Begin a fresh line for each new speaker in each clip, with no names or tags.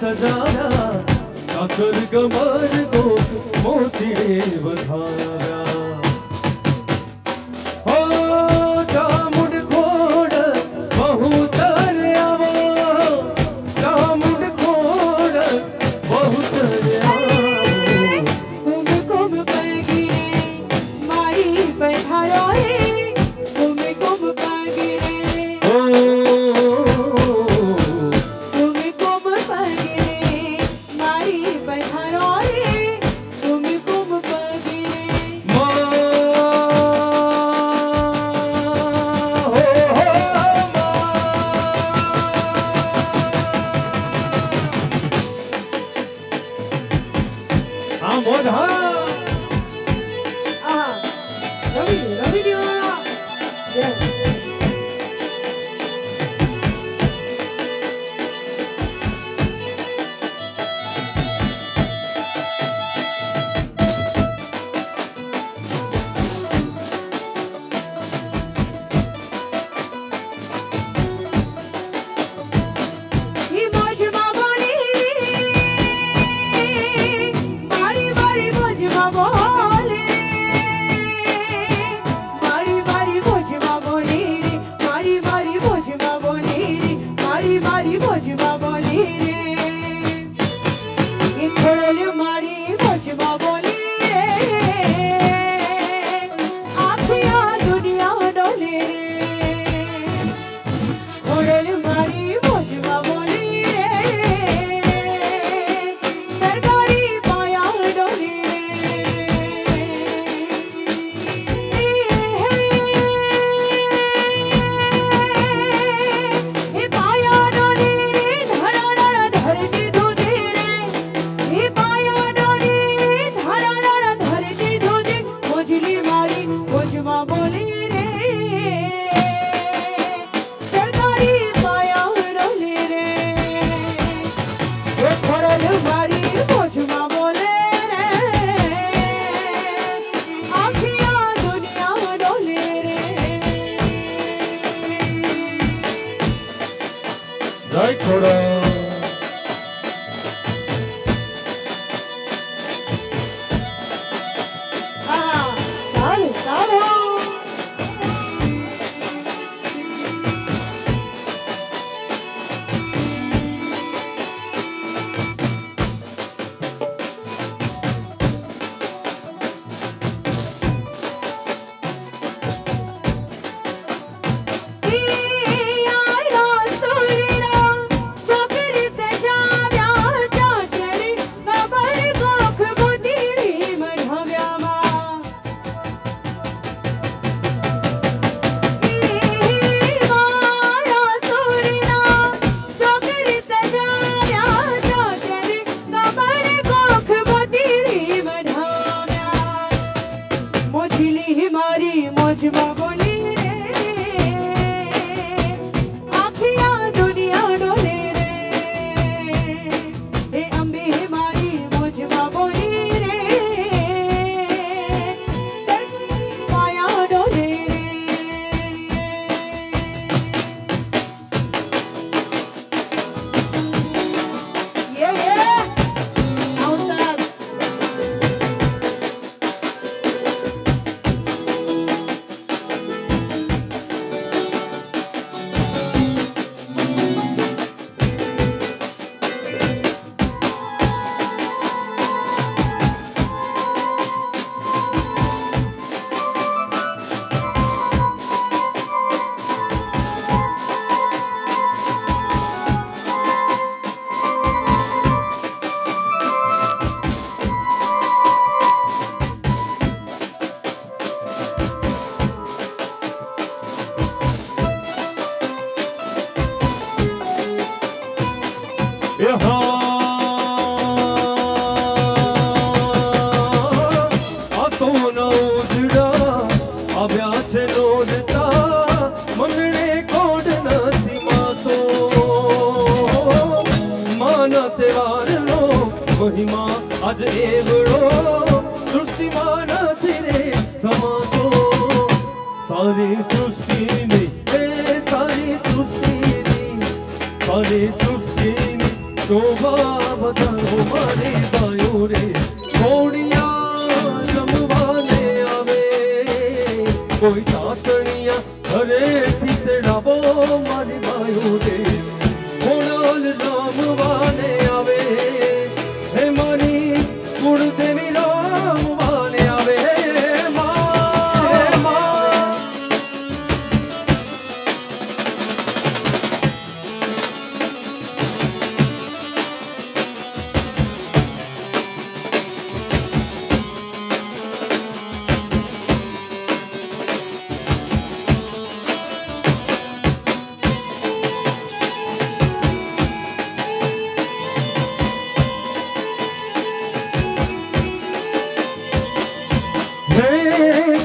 सजाया काकर गमर को मोतीड़े बधाया हो चामुंड खोड़ बहुत आवो चामुंड खोड़ बहुत
कुम कुम पगिरे मारी पधारो रे कुम कुम पगिरे
महिमा आज एवड़ो सृष्टि मान रे समा तो सारी सृष्टि ने सारी सृष्टि ने शोभा बधाओ मारी बायो रे घोड़िया रमवाने आवे कोई तातणिया घरे थी तेड़ावो मारी बायो रे घोड़ाल रमवाने आवे हे मारी कुलदेवी रमवाने आवे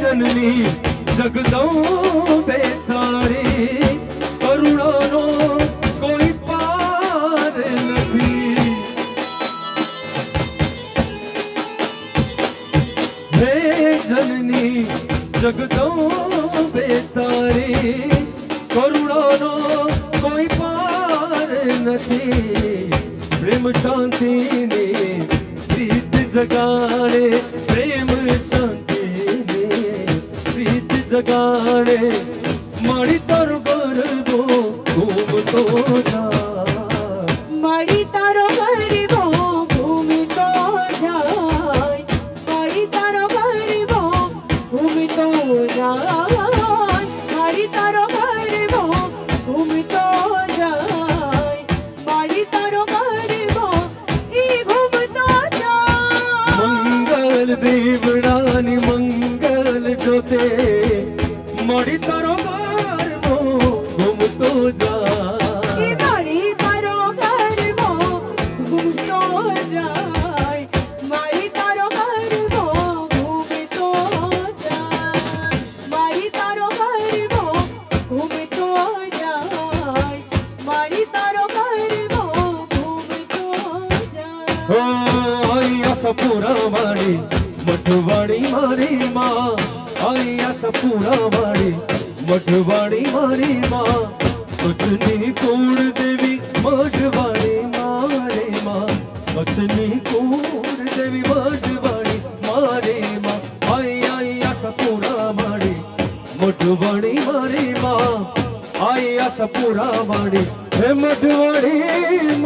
जननी जगदंबे तारी करुणानो कोई पार નથી હે जननी जगदंबे तारी करुणानो कोई पार નથી प्रेम शांति ने प्रीत जगाड़े प्रेम शांति जगाड़े मारी तारो गरबो घूमतो जा
मारी तारो गरबो घूमतो जाय मारी तारो गरबो घूमतो जाय मारी तारो गरबो घूमतो जाय मारी तारो गरबो ई घूमतो जाय
मंगल देवड़ानी मंगल जोते मारी तारो गरबो घूमतो जाय
मारी तारो गरबो घूमतो जाय मारी तारो गरबो घूमतो जाय मारी तारो गरबो घूमतो जाय मारी तारो गरबो घूमतो जाय
आया सपूरा वाली मठवाड़ी मारी माँ आया सपूरा वाली मठवाड़ी मारी माँ कचनी कूड़ देवी मठवाड़ी मारे माँ कचनी कूड़ देवी मठवाड़ी मारे माँ आया सपूरा वाली मठवाड़ी मारी माँ आया सपूरा वाली हे मठवाड़ी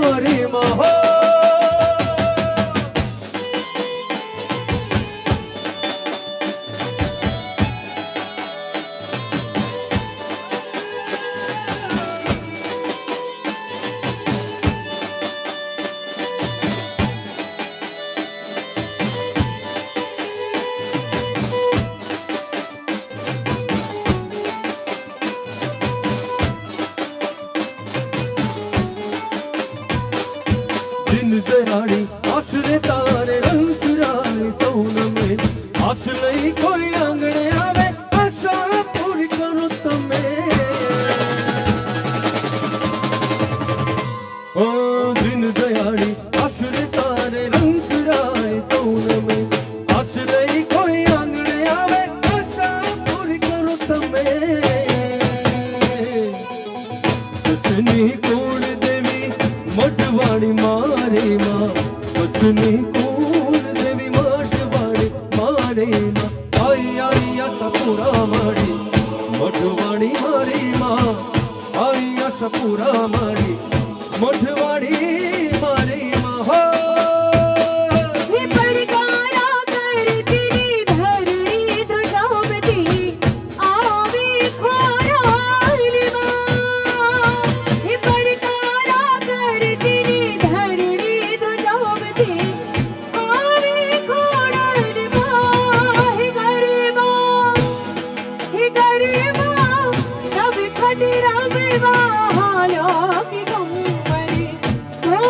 मारी माँ हो दयाड़ी आशरे तारे रंग रानी सोनमे आशलई कोई आंगणे आवे आशा पूरी करो तमे ओ दिन दयाड़ी आशरे तारे रंग रानी सोनमे आशलई कोई आंगणे आवे आशा पूरी करो तमे कुछनी कोण देवी मठवाड़ी मारे माँ कुछनी कोण देवी मठवाड़ी मारे माँ आया सपूरा मारी मठवाड़ी मारी माँ आया सपूरा मारी मठवाड़ी मारी माँ हो
राम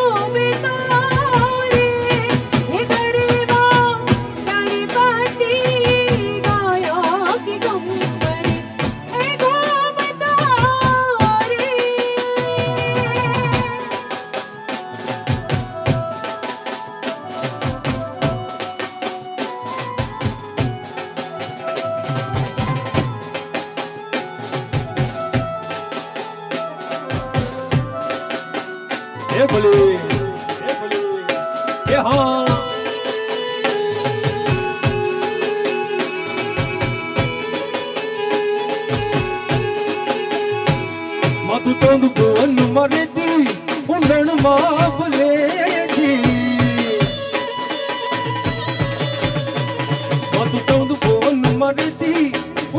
चौंद भुवन मरे थी उंडण माबले थी मातु चौंद भुवन मरे थी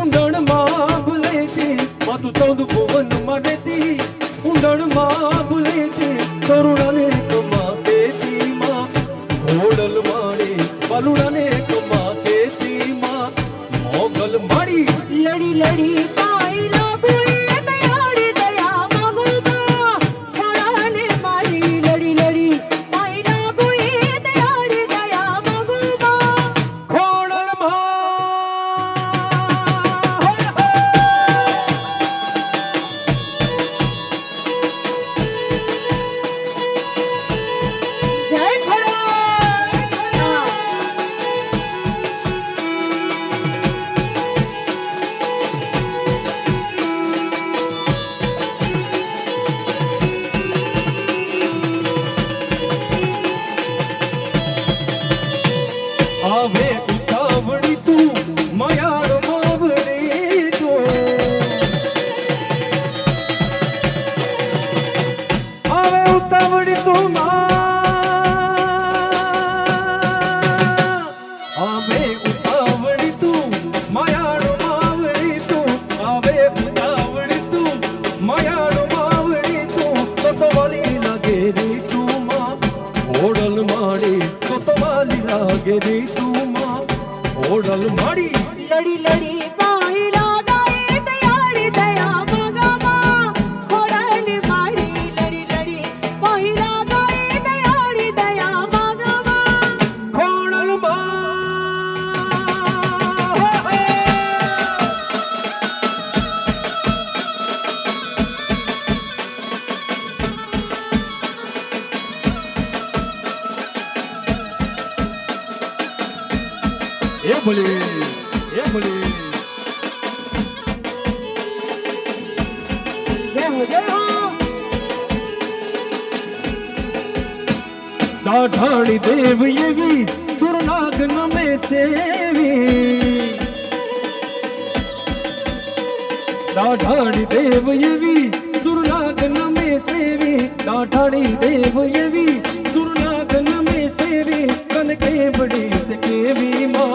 उंडण माबले थी मातु चौंद भुवन मरे थी उंडण माबले थी तरुणाने कमाते थी माँ घोड़ल मारे बलुड़ाने कमाते थी माँ मोगल मारी
लड़ी लड़ी पाई लागू दयाड़ी दया मागू माँ घोड़ाने मारी लड़ी लड़ी पाई लागू दयाड़ी दया मागू माँ
घोड़ल माँ
जय खड़ा
आवे उतावड़ी तू मयार मावड़ी तू आवे उतावड़ी तू माँ आवे उतावड़ी तू मयार मावड़ी तू आवे उतावड़ी तू मयार मावड़ी तू तो वाली लगे रे तू माँ ओडल माड़ी तो वाली लागे रे तू माँ ओडल माड़ी
लड़ी लड़ी पाई लगाए दयाड़ी दया मागा माँ घोड़ाने मारी लड़ी लड़ी पाई लगाए दयाड़ी दया मागा माँ
खोड़ल माँ ये बोले
जय हो जय हो
दाढ़ाणी देव ये भी सुरनाग नमे सेवी दाढ़ाणी देव ये भी सुरनाग नमे सेवी दाढ़ाणी देव ये भी सुरनाग नमे सेवी कन के बड़ी ते भी माँ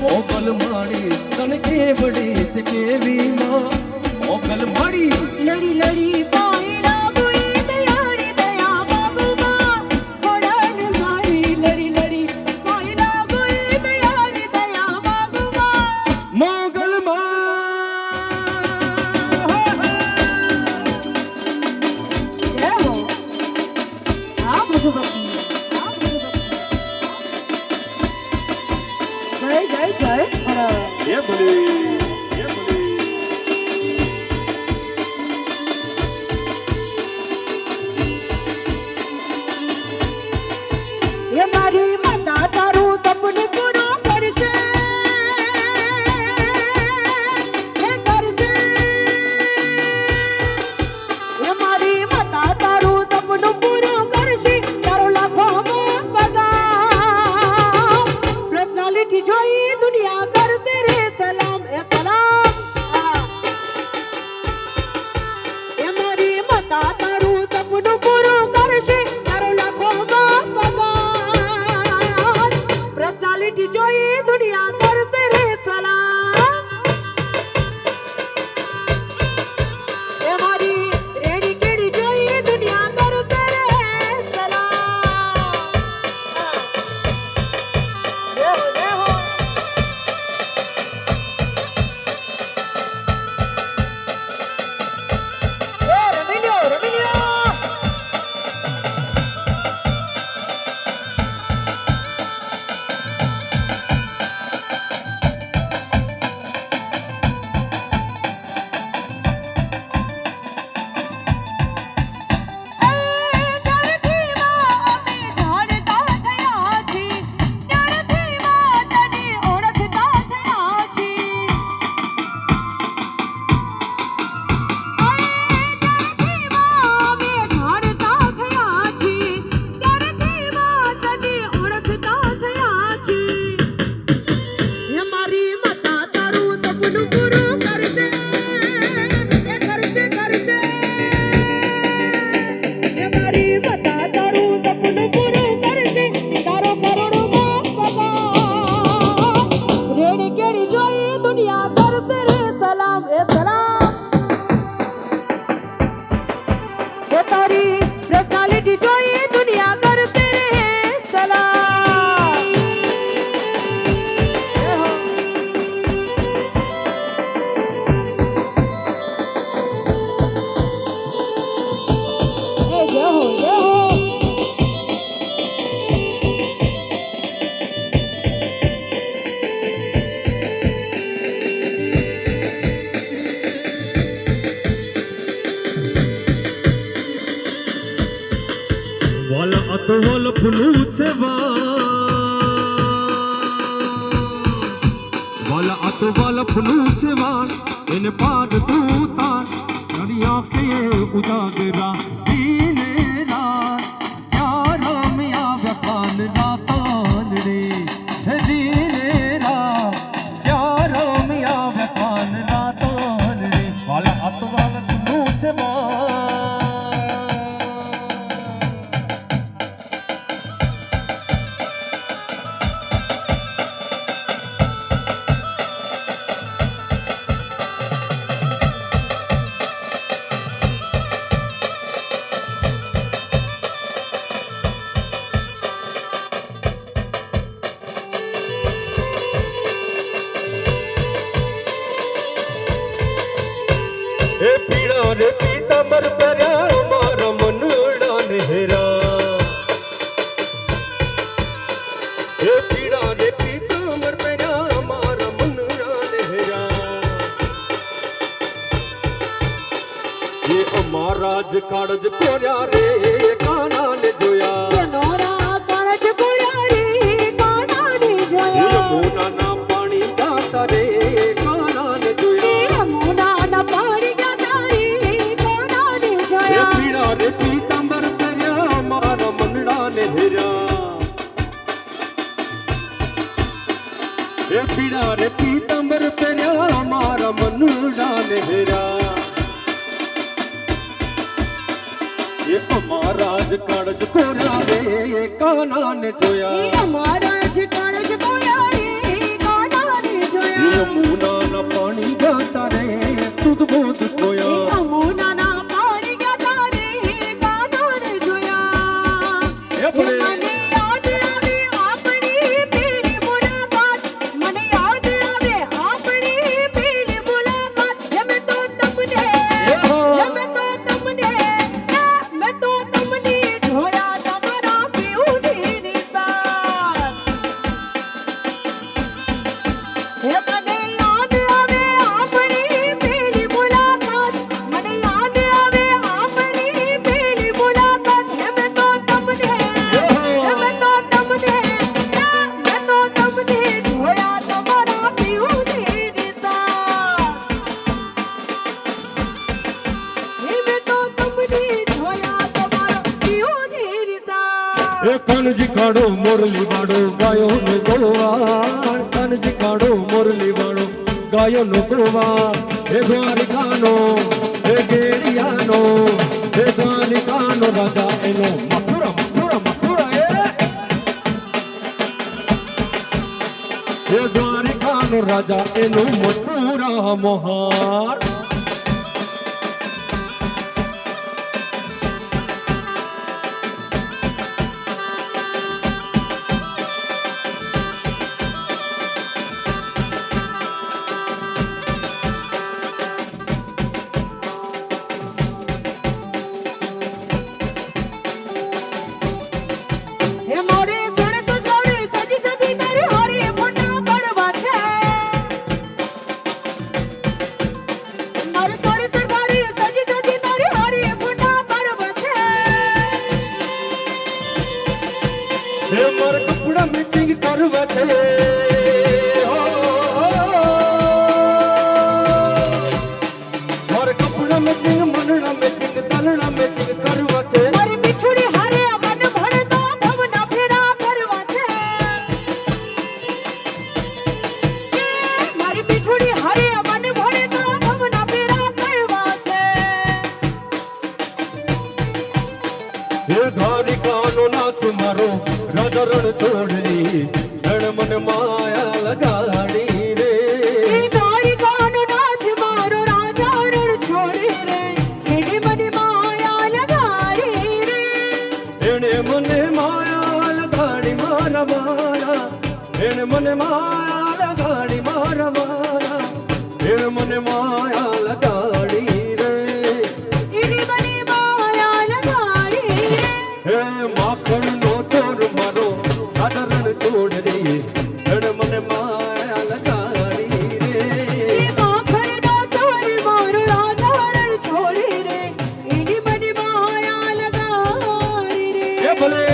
मोगल माड़ी कन के बड़ी ते भी माँ मोगल माड़ी
लड़ी लड़ी पाई लागू दयाड़ी दया मागू माँ घोड़ाने मारी लड़ी लड़ी पाई लागू दयाड़ी दया मागू माँ
मोगल माँ
जय हो आप भगवती जय जय जय खड़ा
ये बोली
ये मारी माता तारू सपन पूरो करशे हे करशे ये मारी माता तारू सपन पूरो करशे तारो लाखो पगार पर्सनालिटी जोई दुनिया करसे रे सलाम ए सलाम ये मारी माता तारू सपन पूरो करशे तारो लाखो पगार पर्सनालिटी जोई दुनिया करसे रे सलाम ये मारी रेडी केडी जोई दुनिया करसे रे सलाम जय हो जय हो रमिलियो रमिलियो
વલફનું છે વાલ આ તો વલફનું છે વાલ એને પાડ તું તાર તારી આંખે ઉજાગરા દીને રાત ક્યાં રમ્યા વખાન રાતાન રે હે દીને રાત ક્યાં રમ્યા વખાન રાતાન રે વાલ આ તો વલફનું છે વાલ એ પીડા રે પીતાંબર પહેર્યા મારા મનડા ને હેરા એ પીડા રે પીતાંબર પહેર્યા મારા મનડા ને હેરા એ અમારા જ કાળજ કોર્યા રે કાના ને જોયા
નોરા કાળજ કોર્યા રે કાના ને જોયા
યમુના પાણી ગાતા રે કાના ને જોયા
યમુના પાણી
પીડા રે પીતાંબર પહેર્યા મારા મનડા ને હેરા એ પીડા રે પીતાંબર પહેર્યા મારા મનડા ને હેરા એ અમારા જ કાળજ કોર્યા રે કાના ને જોયા
અમારા જ કાળજ કોર્યા રે કાના ને જોયા
યમુના પાણી ગાતા રે સુધ બોધ કોયા
યમુના મને યાદ આવે આપણી પેલી મુલાકાત મને યાદ આવે આપણી પેલી મુલાકાત મેં તો તમને જોયા તમારા પિયુષની સાથ મને યાદ આવે આપણી પેલી મુલાકાત મને યાદ આવે આપણી પેલી મુલાકાત મેં તો તમને જોયા તમારા પિયુષની સાથ મેં તો તમને જોયા તમારા પિયુષની સાથ
એ કનજી કાઢો મોરલી વાળો ગાયો નો ગોવાળ કનજી કાઢો મોરલી વાળો ગાયો નો ગોવાળ હે દ્વારિકાનો હે ગેડિયાનો હે દ્વારિકાનો રાજા એનો મથુરા મથુરા મથુરા હે દ્વારિકાનો રાજા એનો મથુરા મોહાર
હે મોરે સુણે સુજોડે સજી સજી તારી હારી ફોટા પડવા છે મોરે સોરે સરકારી સજી સજી તારી હારી ફોટા પડવા છે
હે મારા કપડા મેચિંગ કરવા છે મારા કપડા મેચિંગ મનડા મેચિંગ તલડા મેચિંગ કરવા છે
મારી મીઠડી હારે મન ભણે તો ભવના ફેરા કરવા છે મારી મીઠડી હારે મન ભણે તો ભવના ફેરા કરવા છે
હે દ્વારિકાનો નાથ મારો રાજા રણ છોડલી રણ મન માયા લગાડી રે
એ દ્વારિકાનો નાથ મારો રાજા રણ છોડે રે એને મને માયા લગાડી રે
એને મને માયા લગાડી મારા મારા એને મને માયા લગાડી મારા મારા એને મને માયા લગાડી રે
એને મને માયા લગાડી રે
હે માખણ નો ચોર મારો રાજા રણ છોડલી રણ મને માયા લગાડી રે
એ માખણનો ચોર મારો રાજા રણ છોડે રે એને મને માયા લગાડી રે
ભલે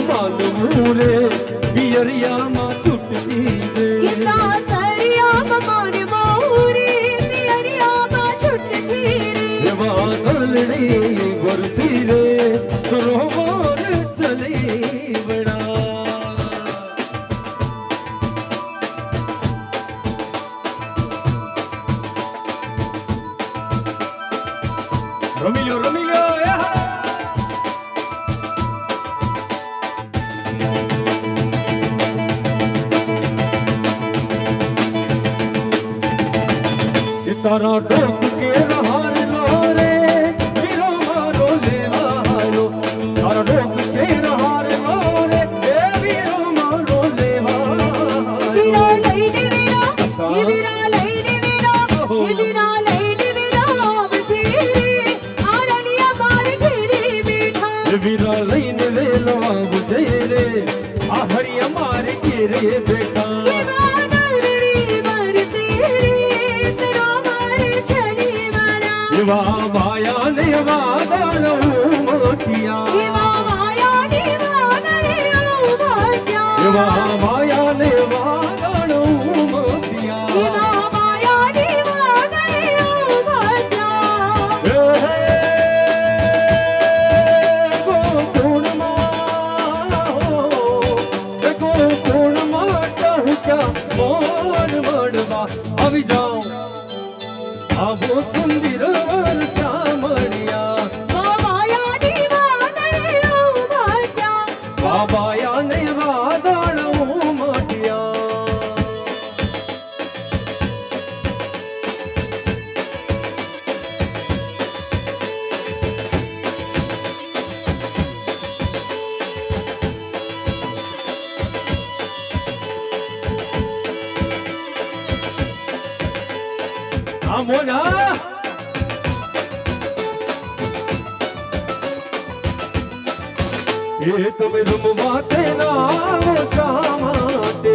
માનવું રે પિયરિયામાં છૂટતી રે
કિસ્સા સરિયામાં માને મોરી પિયરિયામાં છૂટતી રે
વાદળડી વરસી રે સરોવર ચલે વડા રમી લ્યો એ હા તારા ડોક કે રહાર લો રે વીરો મારો લેવાયો તારા ડોક કે રહાર લો રે એ વીરો મારો લેવાયો
વીરા લઈને વીરા એ વીરા લઈને વીરા એ વીરા લઈને વીરા બધી આરલિયા માર ઘેરે બેઠા
વીરા લઈને વેલો આવજે રે આ હરિયા મારે ઘેરે બેટા એવા માયા ને વાદળ મોટિયા
એવા માયા ને
વાદળ મોટિયા આવી જાઓ આવો સુંદર બાબાયા ને વાદળ મોટિયા આ મોના એ તમે રમવા તેના આવો શા માટે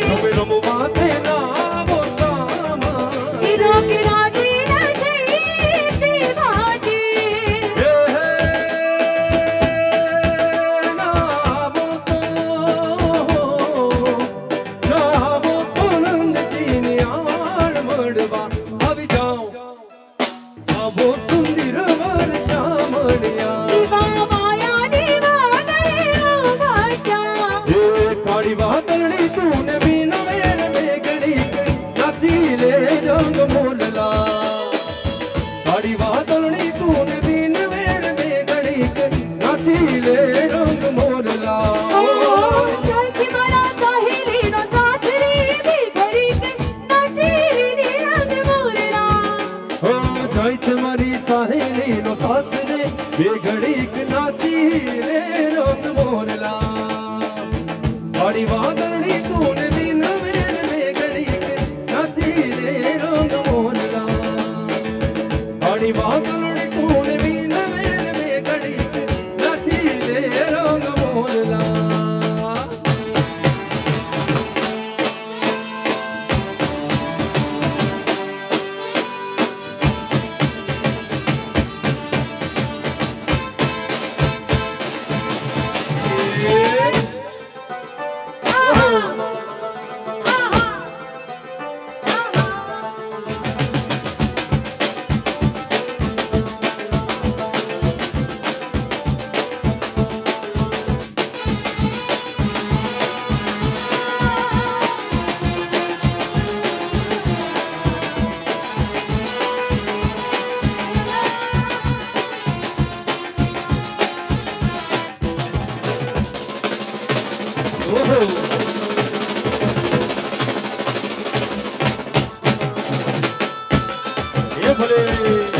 તમે રમવા તેના આવો શા માટે નાવો તો નંદજીની આણ મળવા આવી જાઓ આવો સુંદર વર્ષા મળ્યા કાળી વાદળની તું ને બીનો વેર મેઘડી નાચી લે રંગ મોલલા કાળી વાદળની તું ને બીન વેર મેઘડી નાચી લે રંગ મોલલા જાય છે મારી સાહેલીનો સાથ રે બે ઘડીક નાચી રે રંગ મોરલા કાળી વાદળની તું ને બીન વેર બે ઘડીક નાચી રે રંગ મોરલા કાળી વાદળની તું ને બીન વેર બે ઘડીક નાચી રે રંગ મોરલા એ ભલે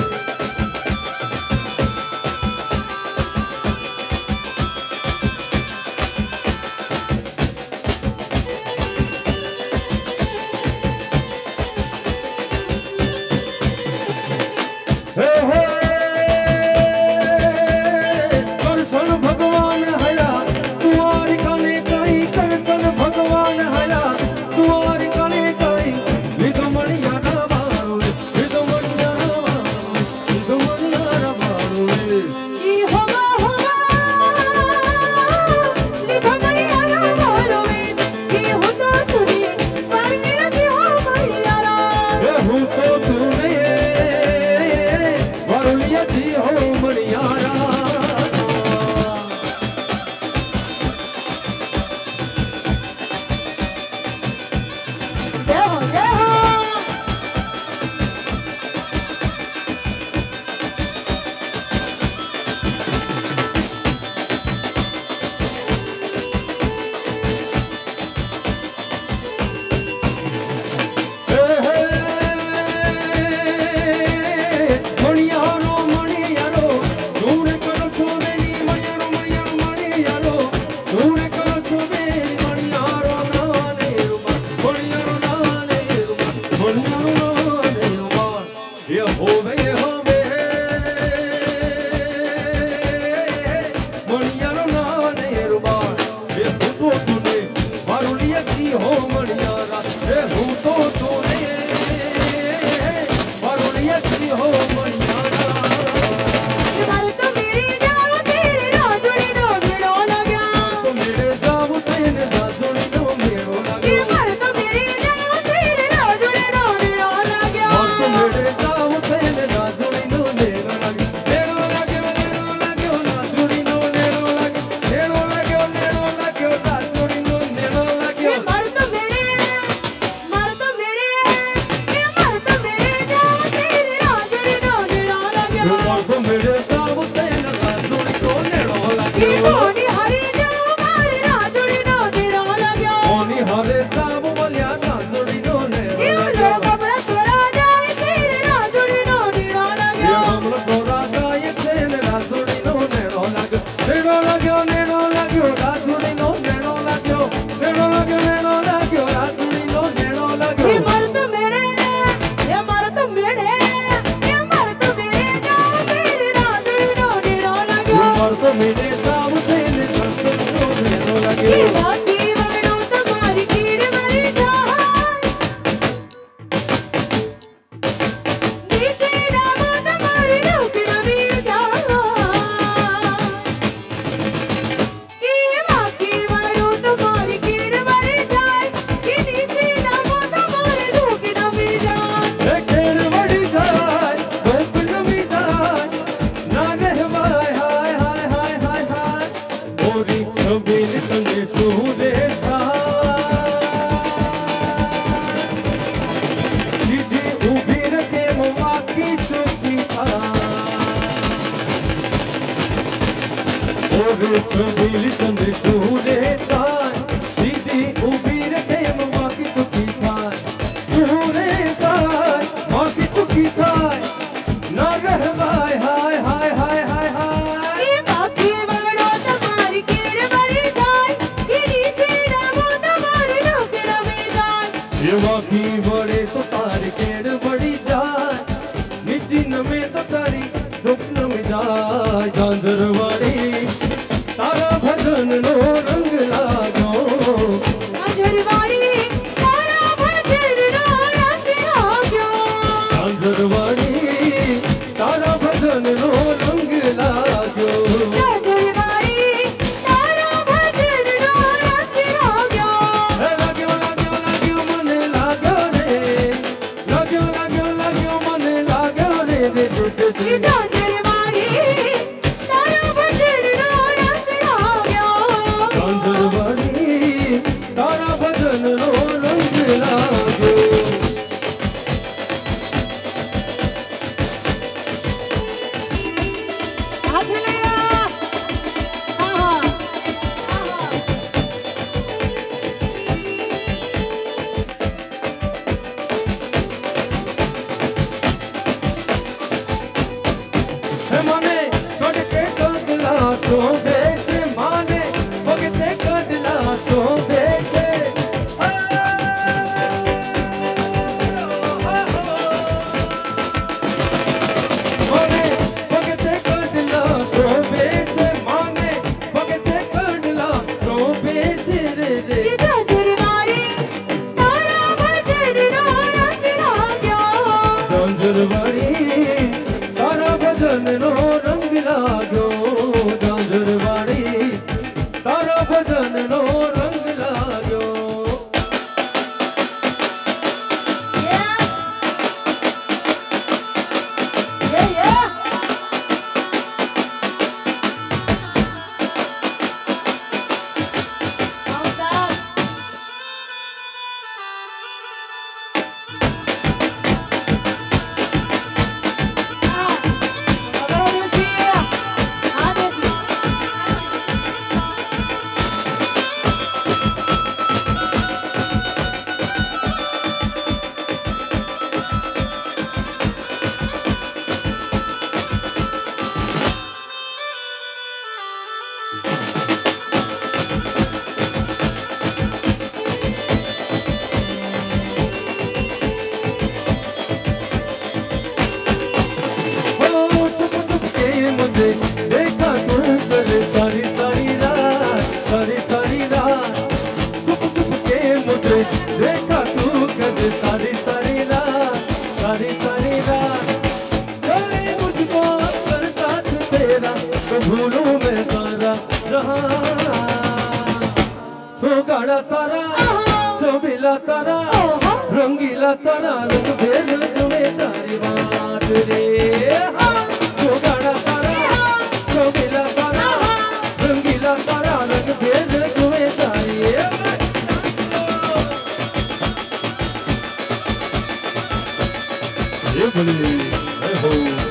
એ હોવે હોવે મણિયારો ના ને રૂબાણ એ હું તો તુને મારું લીયતી હો મણિયારા એ હું તો તુને મારું લીયતી હો મણિયારા
મારે તો મેરી જાવ તેરે રાજોડી નો મેળો લાગ્યા
તો મેરે જાવ તેને રાજોડી નો મેળો
કે
લાગ્યો
મારે તો મેરી જાવ તેરે રાજોડી નો મેળો લાગ્યા
તો મેરે જાવ તેને રાજોડી નો મેળો લાગ્યો રાજોડી નો મેળો લાગ્યો રાજોડી નો મેળો લાગ્યો
મારે તો મેરે કે મારે તો મેરે જાવ તેરે રાજોડી નો મેળો લાગ્યા
તો મેરે જાવ તેને રાજોડી નો મેળો
કે
લાગ્યો
કોની હરી જાવ મારે રાજોડી નો મેળો લાગ્યો
કોની હરે જાવ બોલ્યા રાજોડી નો મેળો
કે
લાગ્યો
કપડા સોરા જાય તેરે રાજોડી નો મેળો
એ
લાગ્યો
હમણાં સોરા જાય છે ને રાજોડી નો મેળો લાગ્યો રાજોડી નો મેળો લાગ્યો રાજોડી નો મેળો
કે
લાગ્યો
મારે તો મેરે કે મારે તો મેરે કે મારે તો મેરે જાવ તેરે રાજોડી નો મેળો લાગ્યો
ઉમર તો મેરે જાવ છે ને રાજોડી નો મેળો
કે
લાગ્યો
બાકી વણો તમારી કીડ મરી જાય નીચે ડાબો તમારી રૂપ નમી જાય કે બાકી વણો તમારી કીડ મરી જાય કે નીચે ડાબો તમારી રૂપ નમી જાય
એ કેર વળી જાય ભૂખ નમી જાય ના રહેવાય હાય હાય હાય હાય હાય ઓરી કબીલ તને શું દેખાય સીધી ઊભી રખે વાકી ચોકી થાય ઓરે કબીલ તને શું દેખાય સીધી ઊભી રખે વાકી ચોકી થાય શું દેખાય વાકી ચોકી થાય ના રહેવાય હાય હાય હાય હાય હાય
કે બાકી વણો તમારી કીડ મરી જાય કે નીચે ડાબો તમારી રૂપ નમી જાય
એવા કી વળે તો તારી કેડ વળી જાય નીચી નમે તો તારી રૂપ નમી જાય ઝાંઝરવાળી તારા ભજન નો રંગ લાગ્યો
અંજરવાડી તારા ભજનનો રંગ લાગ્યો
ઝાંઝરવાળી તારા ભજન નો રંગ લાગ્યો
અંજરવાડી તારા ભજનનો રંગ લાગ્યો
હે લાગ્યો લાગ્યો લાગ્યો મને લાગ્યો રે લાગ્યો લાગ્યો લાગ્યો મને લાગ્યો રે રે રે રે
કે
રે
અંજરવાડી તારા ભજનનો રંગ લાગ્યો
ઝાંઝરવાળી તારા ભજન નો રંગ લાગ્યો
હાથ લયા આહા આહા
હે મને કડકે કડલા શોભે છે માને ભગતે કડલા શોભે છે મને ભગતે કડલા શોભે છે માને ભગતે કડલા શોભે છે રે રે
કે અંજરવાડી તારા ભજનનો રંગ લાગ્યો
ઝાંઝરવાળી તારા ભજન નો રંગ લાગ્યો ઝાંઝરવાળી તારા ભજન નો રંગ લાગ્યો
Yeah, yeah. Countdown.
सारी सारी रात करे मुझको कर साथ तेरा तो भूलूं मैं सारा जहां गाड़ा तारा चौबीला तारा रंगीला तारा रंग भेद जुए तारी बात रे गाड़ा तारा चौबीला तारा रंगीला तारा रंग भेद जुए तारी ये बोली हो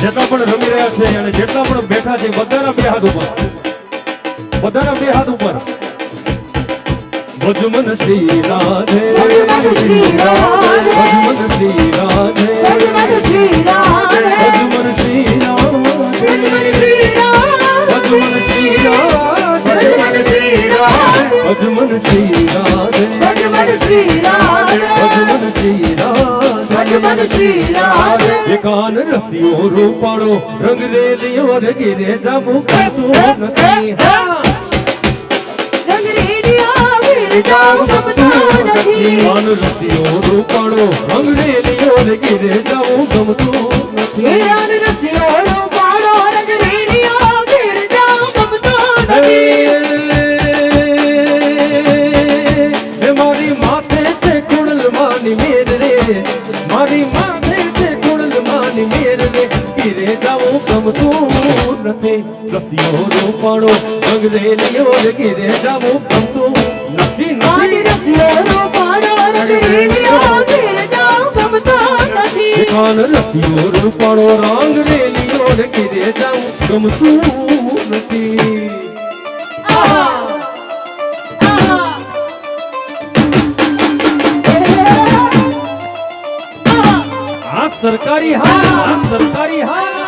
જેટલા પણ રમી રહ્યા છે અને જેટલા પણ બેઠા છે બધાના બે હાથ ઉપર બધાના બે હાથ ઉપર ભજમન શ્રી રાધે ભજમન શ્રી રાધે ભજમન શ્રી રાધે ભજમન શ્રી રાધે ભજમન શ્રી રાધે ભજમન શ્રી રાધે ભજમન શ્રી રાધે ભજમન શ્રી રાધે ભજમન શ્રી રાધે ભજમન શ્રી રાધે એકાન રસિયો રૂપાળો રંગ રેલિયો ગીરે જામું કરતું નથી
રંગ રેલિયો ગીરે જામું ગમતું નથી
એકાન રસિયો રૂપાળો રંગ રેલિયો ગીરે જામું ગમતું નથી
એકાન રસિયો રૂપાળો રંગ રેલિયો ગીરે જામું ગમતું નથી
હે મારી માથે છે કુડલ માની મેર રે મારી માથે છે કુડલ માની મેર રે ગીરે જામું ગમતું નથી રસિયો રૂપાળો રંગ રેલિયો ગીરે જામું ગમતું નથી
મારી રસિયો રૂપાળો રંગ રેલિયો ગીરે જામું ગમતું નથી
એકાન રસિયો રૂપાળો રંગ રેલિયો ગીરે જામું ગમતું નથી सरकारी हाँ सरकारी हाँ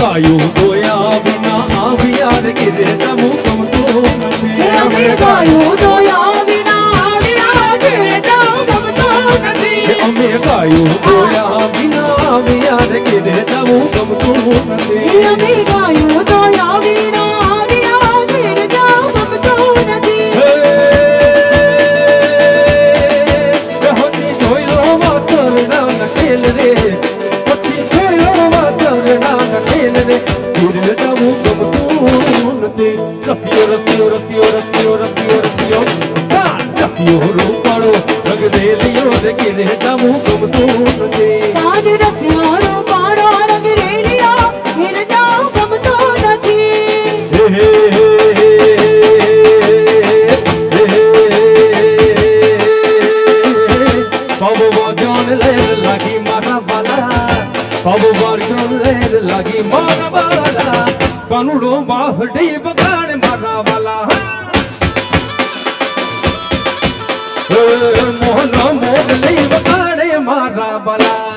गायो दोया बिना आवियार गिरे जामું ગમતું નથી
અમે ગાયું દોયા વિના આવ્યા ઘેર જામું ગમતું નથી
અમે ગાયો દોયા વિના આવિયાર गिरे જામું ગમતું નથી
અમે ગાયું દોયા વિના આવ્યા ઘેર જામું ગમતું નથી
હે હોતી જોઈલો વાચરણા નકેલ રે પછી જોઈલો વાચરણા નકેલ રે गिरे જામું ગમતું નથી રસિયો રસિયો રસિયો રસિયો રસિયો રસિયો રસિયો રૂપાળો રંગ રેલિયો गिरे જામું ગમતું નથી
તાજ રસિયો રૂપાળો રંગ રેલિયો ઘેર જામું ગમતું
મારા વાલા કાનુડો બાહડી બગાડે મારા વાલા મોહનો મોગલી બગાડે મારા વાલા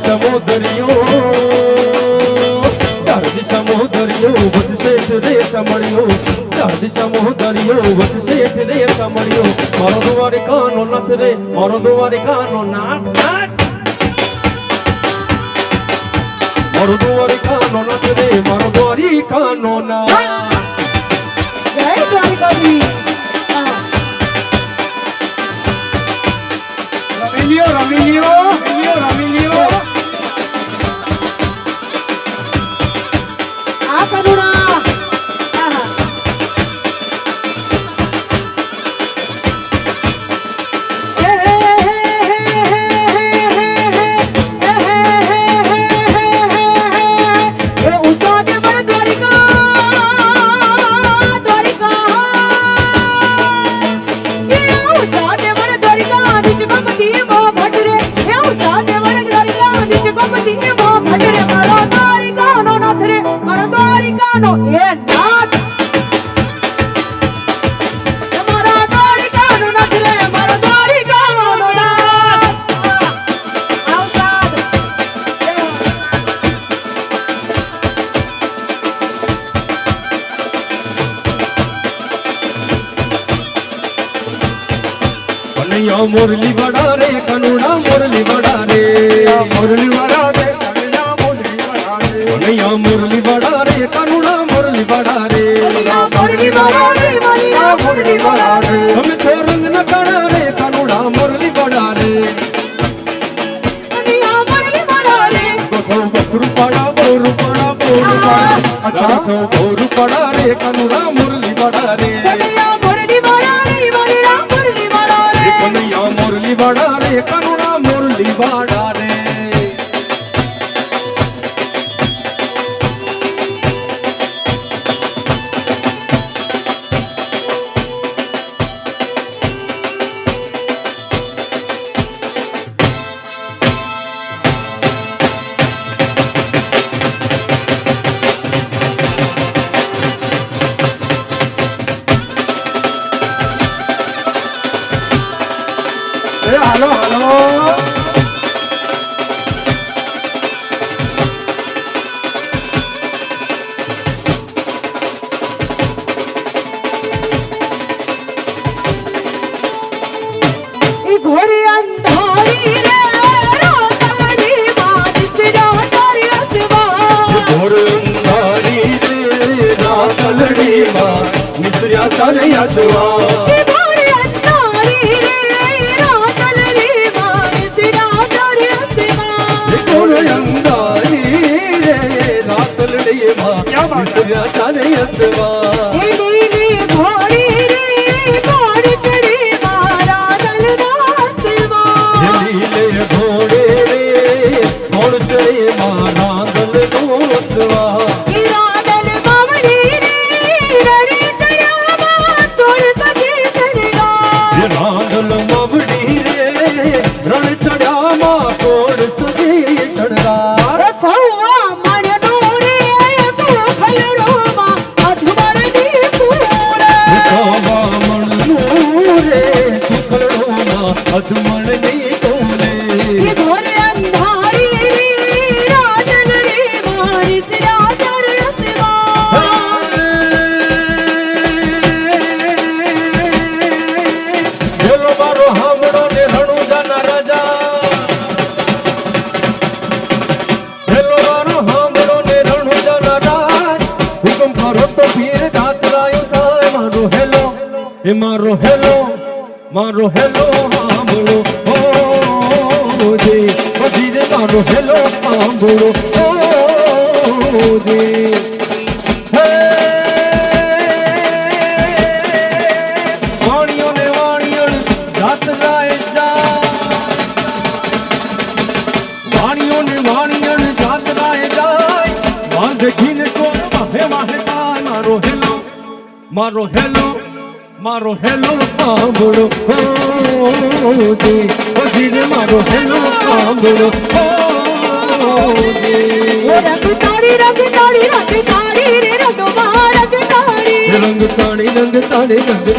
સમુદરિયો ચારદી સમુદરિયો વચશે રે સમળ્યો ચારદી સમુદરિયો વચશે રે સમળ્યો મારો દ્વારિકાનો નાથ રે મારો દ્વારિકાનો નાથ નાથ મારો દ્વારિકાનો નાથ રે મારો દ્વારિકાનો નાથ
જય દ્વારકાધીશ
રમીલિયો
આ કરુણા
मुरली बड़ा रे कनुड़ा मुरली बड़ा रे
मुरली बड़ा रे कन्हैया मुरली बड़ा रे
कन्हैया मुरली बड़ा रे कनुड़ा मुरली बड़ा रे
मुरली बड़ा रे मुरली बड़ा रे
हम छोरंग न कड़ा रे कनुड़ा मुरली बड़ा रे
कन्हैया मुरली बड़ा रे
तो बकरू पड़ा बोरू पड़ा अच्छा तो बोरू पड़ा रे कनुड़ा मुरली बड़ा रे
कन्हैया मुरली बड़ा रे मुरली बड़ा रे
कन्हैया मुरली बड़ा रे कनुड़ा मुरली बड़ा रे
હાલો હાલો
घोड़ी अंधारी रे रातड़ी बारिश रातड़ी असवा
घोर अंधारी रे रातलड़ी मां मिसरिया चाले अछवा
घोड़ी अंधारी रे रातड़ी बारिश रातड़ी असवा
घोर अंधारी रे रातलड़ी मां मिसरिया चाले अछवा
नीली घोड़ी रे घोड़ी चढ़ी मारा दल नासवा
नीले घोड़े रे घोड़ चढ़े मारा दल दोसवा
दल बावड़ी रे रड़ी चढ़ा मां तोड़ सके चढ़ा
रांदल मवड़ी रे रण चढ़ा मां तोड़ सके शणगार
सौवा मन डोरे सो खलड़ो मां अधमर दी पूरा
सवा मण नूरे सुखड़ो मां अधमण नी तोले
ये घोर अंधारी राजन रे मारिस राजर रसवा
हेलो मारो हामड़ो ने रणु जाना राजा हेलो मारो हामड़ो ने रणु जाना राज हुकुम करो तो फिर जात रायो थाय मारो हेलो हे मारो हेलो हामड़ो ओ जी धीरे मारो हेलो हामड़ो ओ जी वाणियों ने वाणियों जात राय जा वाणियों ने वाणियों जात राय जाय बांध घिन को महे મારો હેલો સાંભળો જી જીને મારો હેલો સાંભળો જી
રંગ તાળી રે રંગમાં રંગ તાળી
રંગ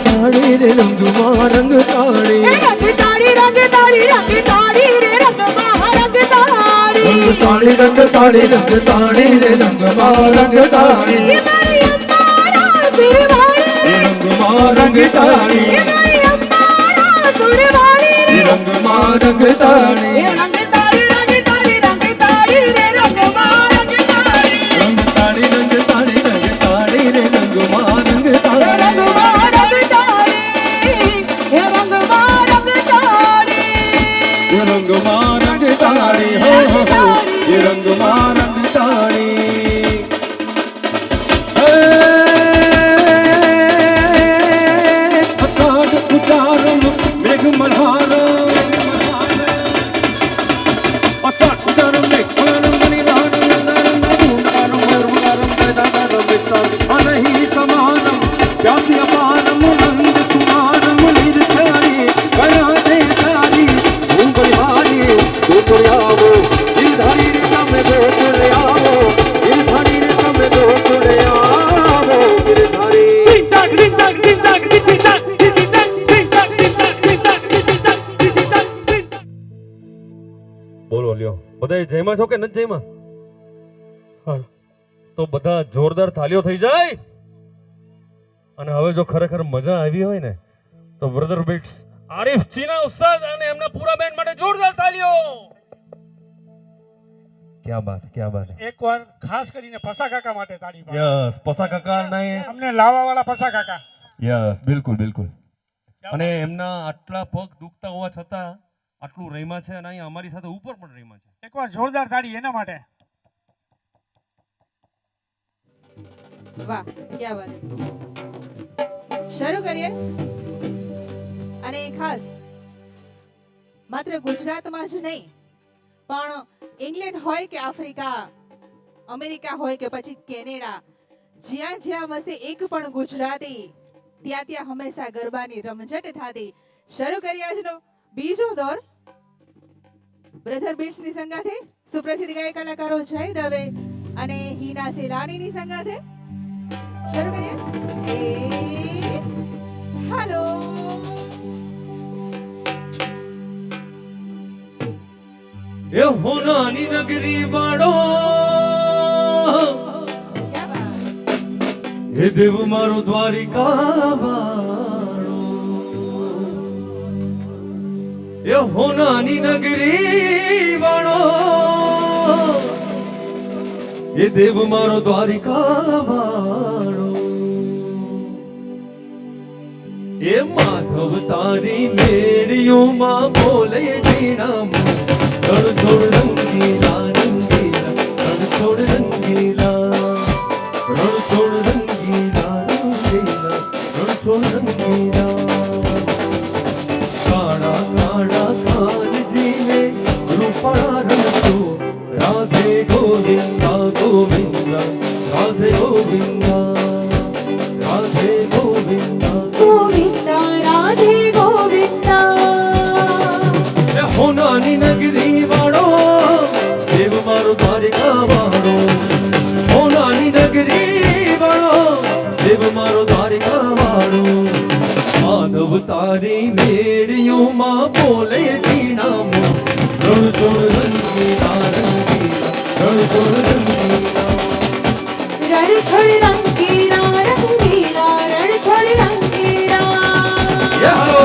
તાળી રે રંગમાં રંગ તાળી
રંગ તાળી રે રંગમાં રંગ તાળી
રંગ તાળી રે રંગમાં રંગ તાળી
એ મારી અંબારા સુરવાળી
રંગમાં રંગ તાળી
એ મારી અંબારા સુરવાળી
રંગમાં રંગ તાળી
એ રંગ તાળી રે રંગમાં રંગ તાળી
રંગ તાળી રે રંગમાં રંગ તાળી
રંગમાં રંગ તાળી એ રંગમાં રંગ તાળી
રંગમાં રંગ તાળી હો એ રંગમાં રંગ તાળી અષાઢ ઉચારણ મેઘ મલ્હાર અષાઢ ઉચારણ મેઘ મલ્હાર અનહી સમાનમ પ્યાસી અપાનમ નંદ કુમારમ નિર્ધારી કયા દે તારી હું બલિહારી ગોકુળ આવો નિર્ધારી રે તમે ગોકુળ આવો નિર્ધારી રે તમે ગોકુળ આવો નિર્ધારી બોલો લ્યો બધાય જયમાં છો કે નથી જયમાં હાલો તો બધા જોરદાર થાલીઓ થઈ જાય અને હવે જો ખરેખર મજા આવી હોય ને તો બ્રધર બીટ્સ આરિફ ચીના ઉસ્તાદ અને એમના પૂરા બેન્ડ માટે જોરદાર તાલીઓ ક્યાં બાત
એકવાર ખાસ કરીને પસા કાકા માટે તાળી પાડો.
યસ પસા કાકા ના
અમને લાવા વાળા પસા કાકા
યસ બિલકુલ અને એમના આટલા પગ દુખતા હોવા છતાં આટલું રહીમાં છે અને અહીંયા અમારી સાથે ઉપર પણ રહીમાં છે
એકવાર જોરદાર તાળી એના માટે.
વાહ ક્યાં વાત શરૂ કરીએ અને ખાસ માત્ર ગુજરાતમાં જ નહીં પણ ઇંગ્લેન્ડ હોય કે આફ્રિકા અમેરિકા હોય કે પછી કેનેડા જ્યાં જ્યાં વસે એક પણ ગુજરાતી ત્યાં ત્યાં હંમેશા ગરબાની રમઝટ થતી. શરૂ કરીએ આજનો બીજો દોર બ્રધર બીટ્સ ની સંગાથે સુપ્રસિદ્ધ ગાયક કલાકારો જય દવે અને હિના સેલાણીની સંગાથે શરૂ કરીએ એ હેલો
એ હોનાની નગરી વાળો
ક્યાં વાત
હે દેવ મારો દ્વારિકા વાળો એ હોનાની નગરી વાળો એ દેવ મારો દ્વારિકા વાળો એ માધવ તારી મેળીઓમાં બોલે જીણામાં રણ છોડ રંગીલા રણ છોડ રંગીલા રણ છોડ રંગીલા રણ છોડ રંગીલા કાળા કાળા કાનજીને રૂપાળા રણછો રાધે ગોવિંદા ગોવિંદા રાધે ગોવિંદા રાધે ગોવિંદા
ગોવિંદા રાધે ગોવિંદા
એ હોનાની નગરી વાળો દેવ મારો દ્વારિકા વાળો હોનાની નગરી વાળો દેવ મારો દ્વારિકા વાળો માધવ તારી મેળીઓમાં બોલે જીણામો રણ છોડ રંગીલા રણ છોડ રંગીલા
રણ છોડ રંગીલા રંગીલા રણ છોડ રંગીલા
યાહો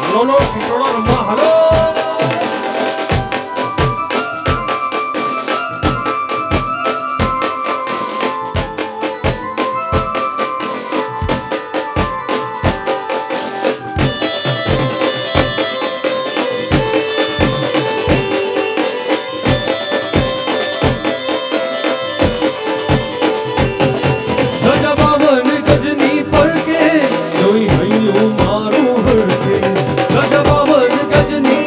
હાલો લો રમવા હાલો ગજા બાવન ગજની ફરકે જોઈ હૈયું મારું હરકે ગજા બાવન ગજની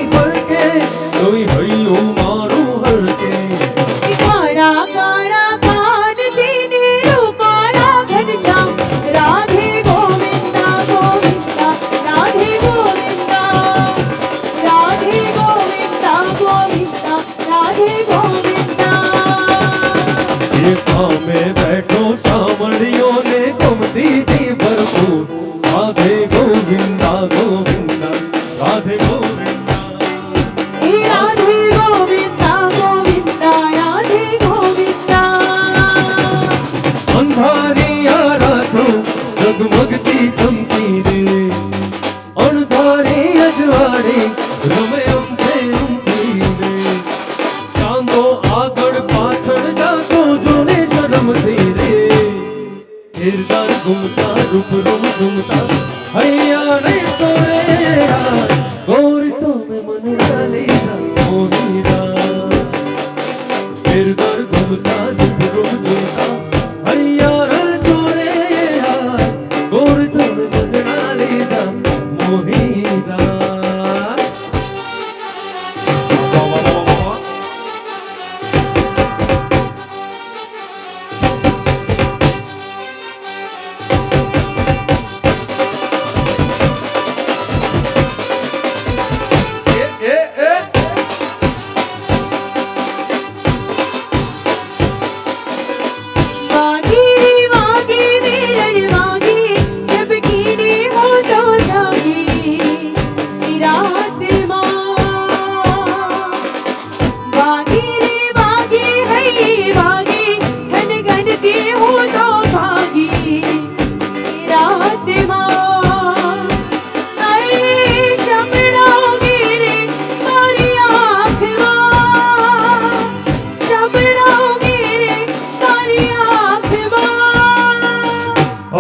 किरदार घूमता रूप रूप घूमता हैया नहीं छोड़े यार गोरी तो मैं मन डालेगा मोहिरा किरदार घूमता रूप रूप घूमता हैया नहीं छोड़े यार गोरी तो मैं मन डालेगा मोहिरा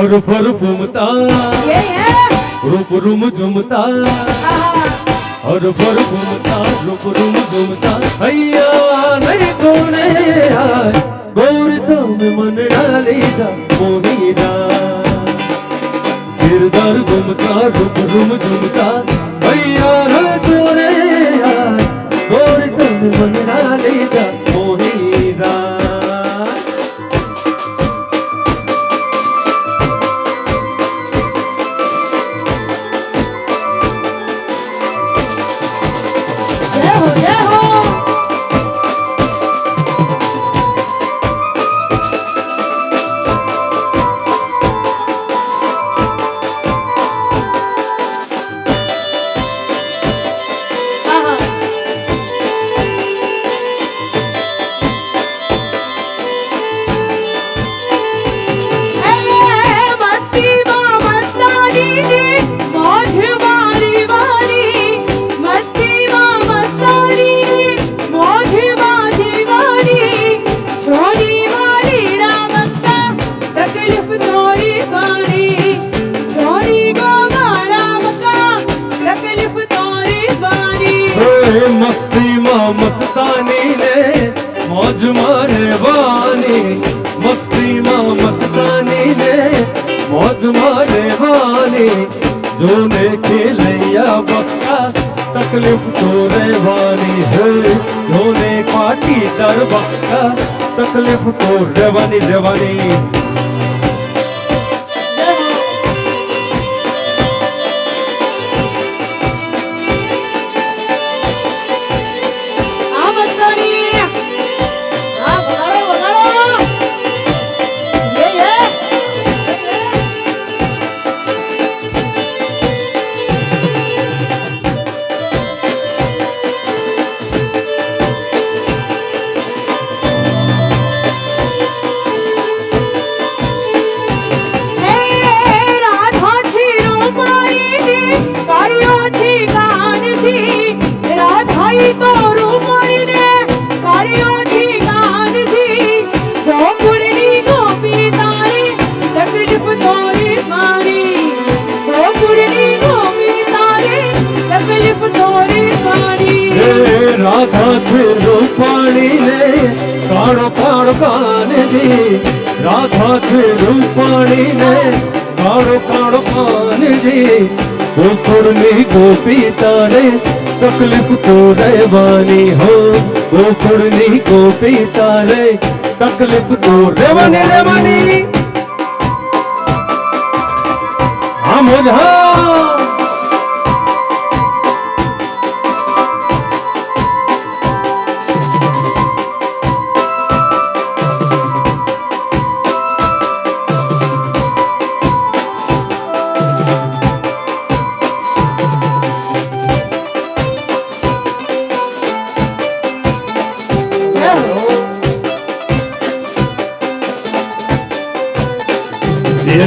और फर फुमता रूप रूम झुमता और फर फुमता रूप रूम झुमता हैया नहीं छोड़े यार गोरी तो मैं मन डालेगा मोहिरा किरदार घूमता रूप रूम झुमता हैया नहीं छोड़े यार गोरी तो मैं मन डालेगा मोहिरा मस्ती माँ मस्तानी ने मौज मारे वानी मस्ती माँ मस्तानी ने मौज मारे वानी जो ने खेलैया बक्का तकलीफ तो रेवानी है जो ने पाटी दर बक्का तकलीफ तो रेवानी रेवानी राधा छे रूपाणी ने काणो काणो कान दी राधा छे रूपाणी ने काणो काणो कान दी गोकुड़नी गोपी तारे तकलीफ तो रेवानी हो गोकुड़नी गोपी तारे तकलीफ तो रेवानी रेवानी हम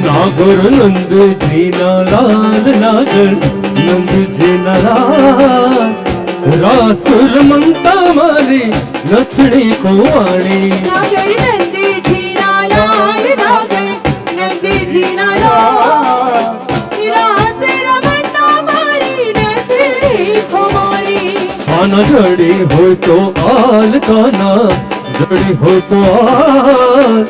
नागर नंद जी लाल नागर नंद जी लाल रासुर ममता मारी नथड़ी को आनी
नागर नंद जी लाल नागर नंद
કાના જડી હોય તો આલ કાના જડી હોય તો આલ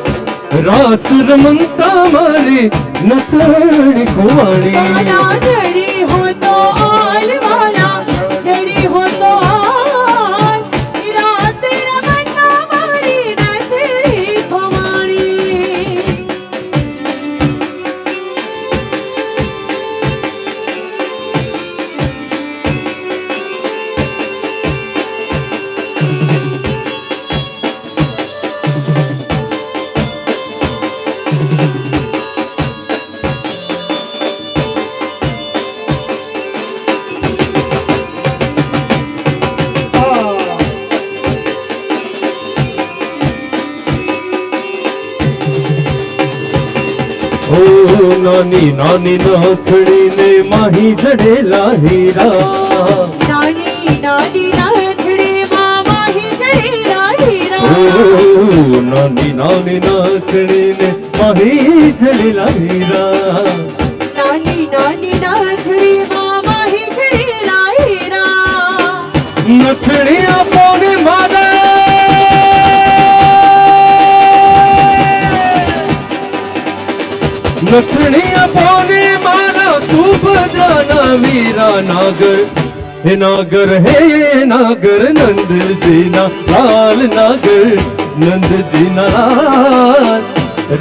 રાસ રમંતા મારી નથણી ખોવાણી
કાના જડી હો તો આલ વાલા જડી હો તો આલ રાસ રમતા મારી નથણી ખોવાણી
ઓ નાની નાની નાથડી ને માહી જડેલા હીરા
નાની નાની નાથડી માં માહી જડેલા હીરા
ઓ નાની નાની નાથડી ને માહી જડેલા હીરા
નાની નાની નાથડી માં માહી જડેલા હીરા
નથણી આપોને મારા નથણી આપોને મારા સુભદ્રાના વીરા નાગર હે નાગર હે નાગર નંદજીના લાલ નાગર નંદજીના લાલ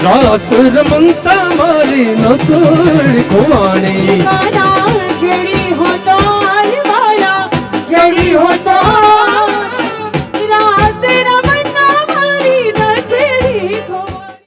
રાસ રમંતા મારી નથણી ખોવાણી